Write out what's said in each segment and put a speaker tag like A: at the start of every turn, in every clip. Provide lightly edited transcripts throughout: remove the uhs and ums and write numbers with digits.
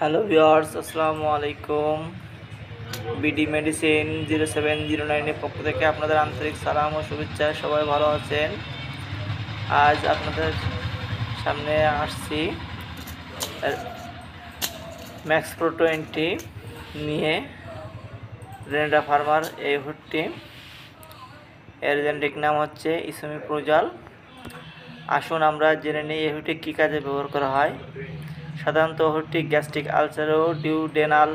A: Hello viewers, আসসালামু আলাইকুম। BD medicine 0709 এর পক্ষ থেকে আপনাদের আন্তরিক সালাম ও শুভেচ্ছা। সবাই ভালো আছেন? আজ আপনাদের সামনে আসছি ম্যাক্স প্রো 20 নিয়ে। রেনেডা ফার্মার এই ওষুধটি, এর জেনেরিক নাম হচ্ছে ইসোমিপ্রোজাল। আসুন আমরা জেনে নিই এই ওষুধটি কী কাজে ব্যবহার করা হয়। সাধারণত ওষুধটি গ্যাস্ট্রিক আলসার ও ডিউডেনাল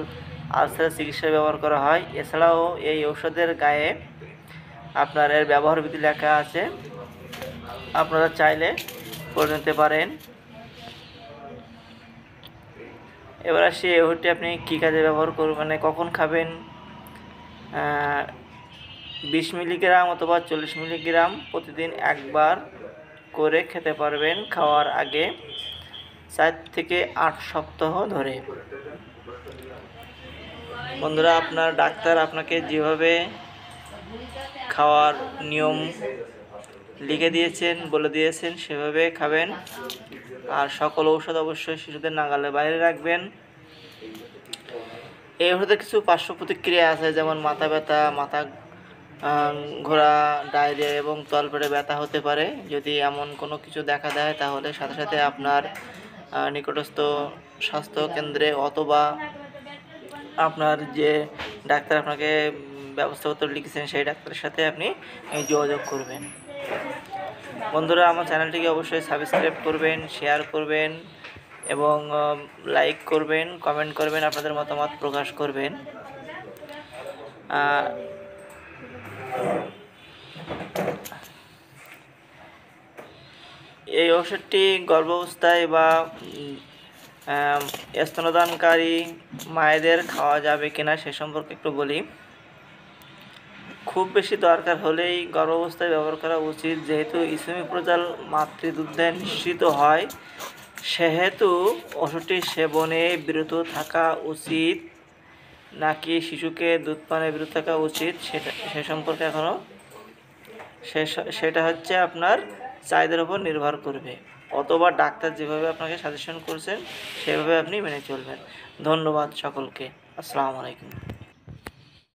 A: আলসারের চিকিৎসায় ব্যবহার করা হয়। এছাড়াও এই ঔষধের গায়ে আপনার এর ব্যবহার বিধি লেখা আছে, আপনারা চাইলে পড়ে নিতে পারেন। এবার আসি এই ওষুধটি আপনি কী কাজে ব্যবহার করবেন, মানে কখন খাবেন। 20 মিলিগ্রাম অথবা 40 মিলিগ্রাম প্রতিদিন একবার করে খেতে পারবেন, খাওয়ার আগে 4 থেকে 8 সপ্তাহ ধরে। বন্ধুরা, আপনার ডাক্তার আপনাকে যেভাবে খাওয়ার নিয়ম লিখে দিয়েছেন, বলে দিয়েছেন, সেভাবে খাবেন। আর সকল ঔষধ অবশ্যই শিশুদের নাগালের বাইরে রাখবেন। এই ওষুধের কিছু পার্শ্ব প্রতিক্রিয়া আছে, যেমন মাথা ব্যথা, মাথা ঘোরা, ডায়রিয়া এবং তলপেটে ব্যথা হতে পারে। যদি এমন কোনো কিছু দেখা দেয় তাহলে সাথে সাথে আপনার নিকটস্থ স্বাস্থ্য কেন্দ্রে অথবা আপনার যে ডাক্তার আপনাকে ব্যবস্থাপত্র লিখেছেন সেই ডাক্তারের সাথে আপনি যোগাযোগ করবেন। বন্ধুরা, আমার চ্যানেলটিকে অবশ্যই সাবস্ক্রাইব করবেন, শেয়ার করবেন এবং লাইক করবেন, কমেন্ট করবেন, আপনাদের মতামত প্রকাশ করবেন। এই ওষুধটি গর্ভাবস্থায় বা স্তনদানকারী মায়েদের খাওয়া যাবে কিনা সে সম্পর্কে একটু বলি। খুব বেশি দরকার হলেই গর্ভাবস্থায় ব্যবহার করা উচিত, যেহেতু ইসোমিপ্রোজাল মাতৃদুগ্ধে নিঃসৃত হয়, সেহেতু ওষুধটি সেবনে বিরত থাকা উচিত নাকি শিশুকে দুধ পানে বিরত থাকা উচিত সে সম্পর্কে এখনও সেটা হচ্ছে আপনার চাহিদার উপর নির্ভর করবে, অথবা ডাক্তার যেভাবে আপনাকে সাজেশন করছেন সেভাবে আপনি মেনে চলবেন। ধন্যবাদ সকলকে। আসসালামু আলাইকুম।